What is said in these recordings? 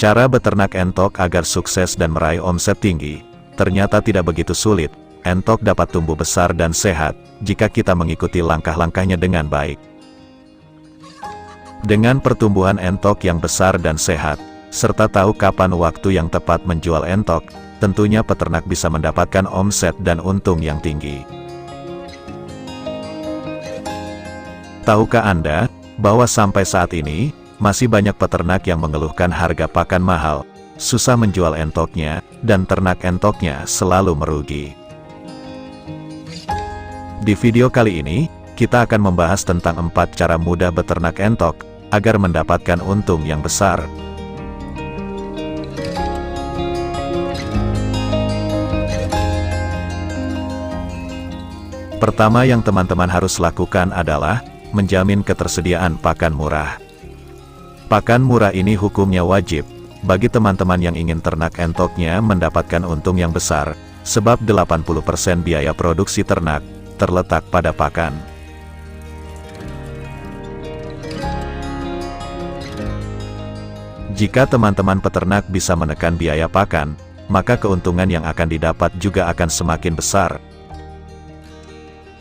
Cara beternak entok agar sukses dan meraih omset tinggi, ternyata tidak begitu sulit. Entok dapat tumbuh besar dan sehat, jika kita mengikuti langkah-langkahnya dengan baik. Dengan pertumbuhan entok yang besar dan sehat, serta tahu kapan waktu yang tepat menjual entok, tentunya peternak bisa mendapatkan omset dan untung yang tinggi. Tahukah Anda, bahwa sampai saat ini, masih banyak peternak yang mengeluhkan harga pakan mahal, susah menjual entoknya, dan ternak entoknya selalu merugi. Di video kali ini, kita akan membahas tentang 4 cara mudah beternak entok, agar mendapatkan untung yang besar. Pertama yang teman-teman harus lakukan adalah, menjamin ketersediaan pakan murah. Pakan murah ini hukumnya wajib, bagi teman-teman yang ingin ternak entoknya mendapatkan untung yang besar, sebab 80% biaya produksi ternak, terletak pada pakan. Jika teman-teman peternak bisa menekan biaya pakan, maka keuntungan yang akan didapat juga akan semakin besar.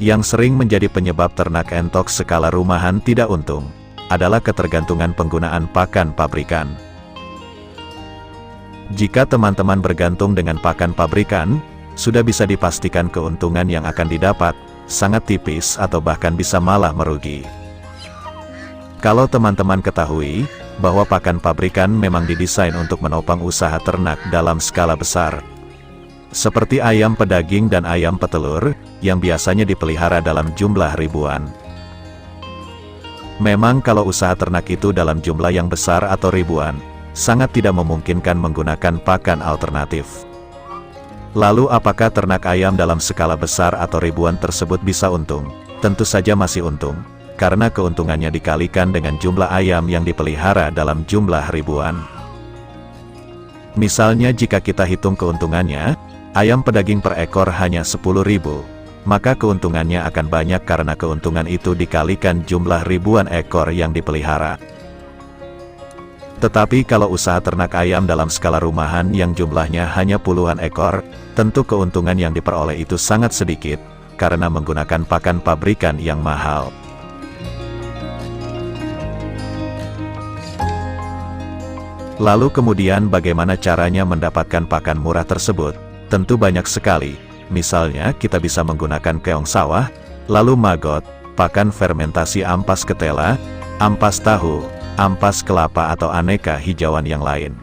Yang sering menjadi penyebab ternak entok skala rumahan tidak untung, adalah ketergantungan penggunaan pakan pabrikan. Jika teman-teman bergantung dengan pakan pabrikan, sudah bisa dipastikan keuntungan yang akan didapat, sangat tipis atau bahkan bisa malah merugi. Kalau teman-teman ketahui, bahwa pakan pabrikan memang didesain untuk menopang usaha ternak dalam skala besar. Seperti ayam pedaging dan ayam petelur, yang biasanya dipelihara dalam jumlah ribuan. Memang kalau usaha ternak itu dalam jumlah yang besar atau ribuan, sangat tidak memungkinkan menggunakan pakan alternatif. Lalu apakah ternak ayam dalam skala besar atau ribuan tersebut bisa untung? Tentu saja masih untung, karena keuntungannya dikalikan dengan jumlah ayam yang dipelihara dalam jumlah ribuan. Misalnya jika kita hitung keuntungannya, ayam pedaging per ekor hanya 10.000, maka keuntungannya akan banyak karena keuntungan itu dikalikan jumlah ribuan ekor yang dipelihara. Tetapi kalau usaha ternak ayam dalam skala rumahan yang jumlahnya hanya puluhan ekor, tentu keuntungan yang diperoleh itu sangat sedikit, karena menggunakan pakan pabrikan yang mahal. Lalu kemudian bagaimana caranya mendapatkan pakan murah tersebut? Tentu banyak sekali. Misalnya kita bisa menggunakan keong sawah, lalu maggot, pakan fermentasi ampas ketela, ampas tahu, ampas kelapa atau aneka hijauan yang lain.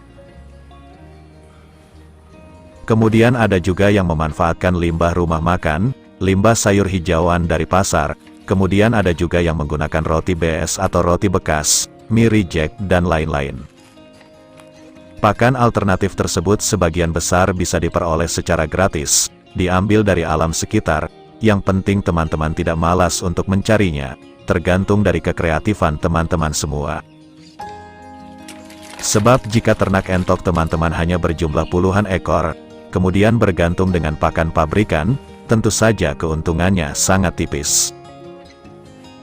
Kemudian ada juga yang memanfaatkan limbah rumah makan, limbah sayur hijauan dari pasar, kemudian ada juga yang menggunakan roti BS atau roti bekas, mie reject dan lain-lain. Pakan alternatif tersebut sebagian besar bisa diperoleh secara gratis, diambil dari alam sekitar, yang penting teman-teman tidak malas untuk mencarinya, tergantung dari kekreatifan teman-teman semua. Sebab jika ternak entok teman-teman hanya berjumlah puluhan ekor, kemudian bergantung dengan pakan pabrikan, tentu saja keuntungannya sangat tipis.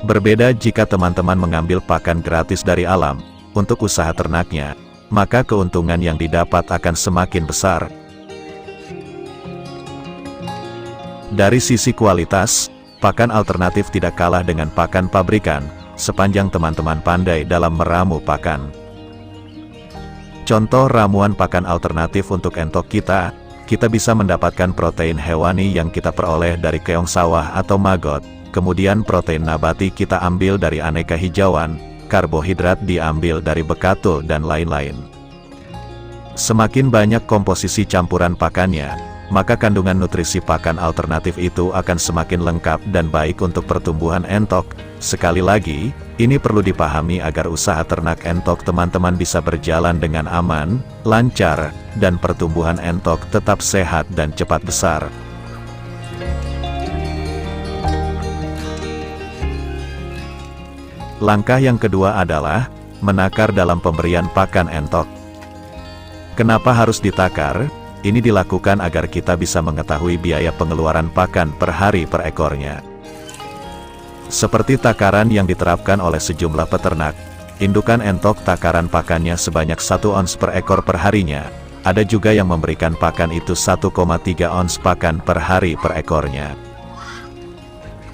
Berbeda jika teman-teman mengambil pakan gratis dari alam, untuk usaha ternaknya, maka keuntungan yang didapat akan semakin besar. Dari sisi kualitas, pakan alternatif tidak kalah dengan pakan pabrikan, sepanjang teman-teman pandai dalam meramu pakan. Contoh ramuan pakan alternatif untuk entok kita bisa mendapatkan protein hewani yang kita peroleh dari keong sawah atau maggot, kemudian protein nabati kita ambil dari aneka hijauan, karbohidrat diambil dari bekatul dan lain-lain. Semakin banyak komposisi campuran pakannya, maka kandungan nutrisi pakan alternatif itu akan semakin lengkap dan baik untuk pertumbuhan entok. Sekali lagi, ini perlu dipahami agar usaha ternak entok teman-teman bisa berjalan dengan aman, lancar, dan pertumbuhan entok tetap sehat dan cepat besar. Langkah yang kedua adalah, menakar dalam pemberian pakan entok. Kenapa harus ditakar? Ini dilakukan agar kita bisa mengetahui biaya pengeluaran pakan per hari per ekornya. Seperti takaran yang diterapkan oleh sejumlah peternak, Indukan entok takaran pakannya sebanyak 1 ons per ekor per harinya. Ada juga yang memberikan pakan itu 1,3 ons pakan per hari per ekornya.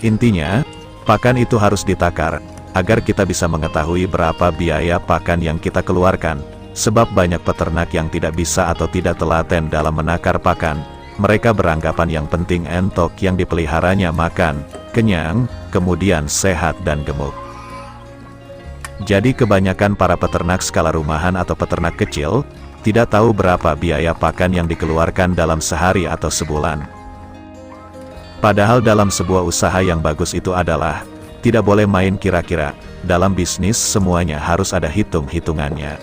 Intinya, pakan itu harus ditakar, agar kita bisa mengetahui berapa biaya pakan yang kita keluarkan. Sebab banyak peternak yang tidak bisa atau tidak telaten dalam menakar pakan. Mereka beranggapan yang penting entok yang dipeliharanya makan, kenyang, kemudian sehat dan gemuk. Jadi kebanyakan para peternak skala rumahan atau peternak kecil, tidak tahu berapa biaya pakan yang dikeluarkan dalam sehari atau sebulan. Padahal dalam sebuah usaha yang bagus itu adalah, tidak boleh main kira-kira, dalam bisnis semuanya harus ada hitung-hitungannya.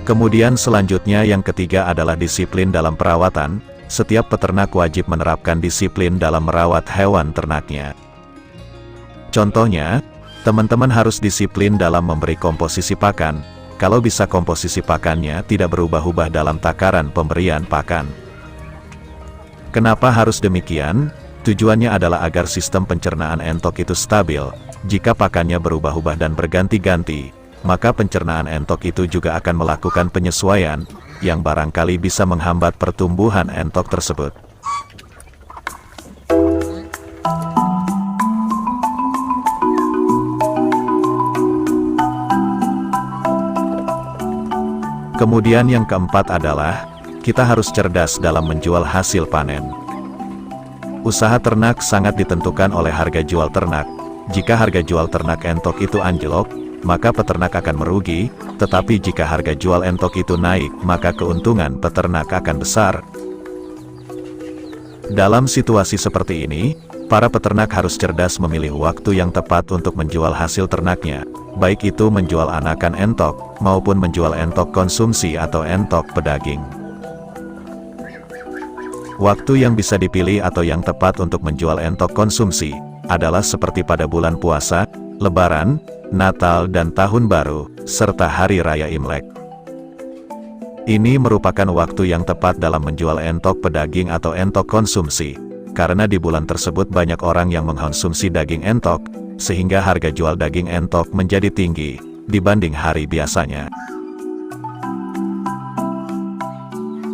Kemudian selanjutnya yang ketiga adalah disiplin dalam perawatan. Setiap peternak wajib menerapkan disiplin dalam merawat hewan ternaknya. Contohnya, teman-teman harus disiplin dalam memberi komposisi pakan. Kalau bisa komposisi pakannya tidak berubah-ubah dalam takaran pemberian pakan. Kenapa harus demikian? Tujuannya adalah agar sistem pencernaan entok itu stabil. Jika pakannya berubah-ubah dan berganti-ganti, maka pencernaan entok itu juga akan melakukan penyesuaian, yang barangkali bisa menghambat pertumbuhan entok tersebut. Kemudian yang keempat adalah, kita harus cerdas dalam menjual hasil panen. Usaha ternak sangat ditentukan oleh harga jual ternak. Jika harga jual ternak entok itu anjlok, maka peternak akan merugi, tetapi jika harga jual entok itu naik, maka keuntungan peternak akan besar. Dalam situasi seperti ini, para peternak harus cerdas memilih waktu yang tepat untuk menjual hasil ternaknya, baik itu menjual anakan entok, maupun menjual entok konsumsi atau entok pedaging. Waktu yang bisa dipilih atau yang tepat untuk menjual entok konsumsi, adalah seperti pada bulan puasa, Lebaran, Natal dan Tahun Baru, serta Hari Raya Imlek. Ini merupakan waktu yang tepat dalam menjual entok pedaging atau entok konsumsi, karena di bulan tersebut banyak orang yang mengkonsumsi daging entok, sehingga harga jual daging entok menjadi tinggi, dibanding hari biasanya.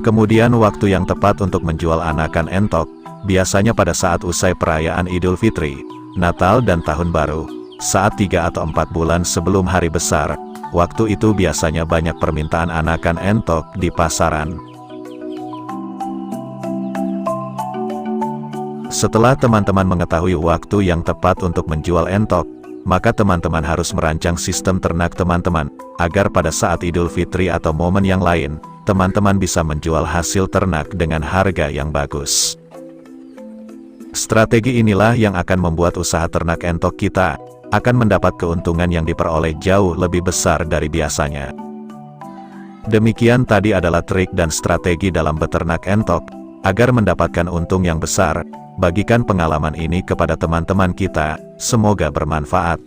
Kemudian waktu yang tepat untuk menjual anakan entok, biasanya pada saat usai perayaan Idul Fitri, Natal dan Tahun Baru, saat 3 atau 4 bulan sebelum hari besar. Waktu itu biasanya banyak permintaan anakan entok di pasaran. Setelah teman-teman mengetahui waktu yang tepat untuk menjual entok, maka teman-teman harus merancang sistem ternak teman-teman, agar pada saat Idul Fitri atau momen yang lain, teman-teman bisa menjual hasil ternak dengan harga yang bagus. Strategi inilah yang akan membuat usaha ternak entok kita akan mendapat keuntungan yang diperoleh jauh lebih besar dari biasanya. Demikian tadi adalah trik dan strategi dalam beternak entok, agar mendapatkan untung yang besar. Bagikan pengalaman ini kepada teman-teman kita, semoga bermanfaat.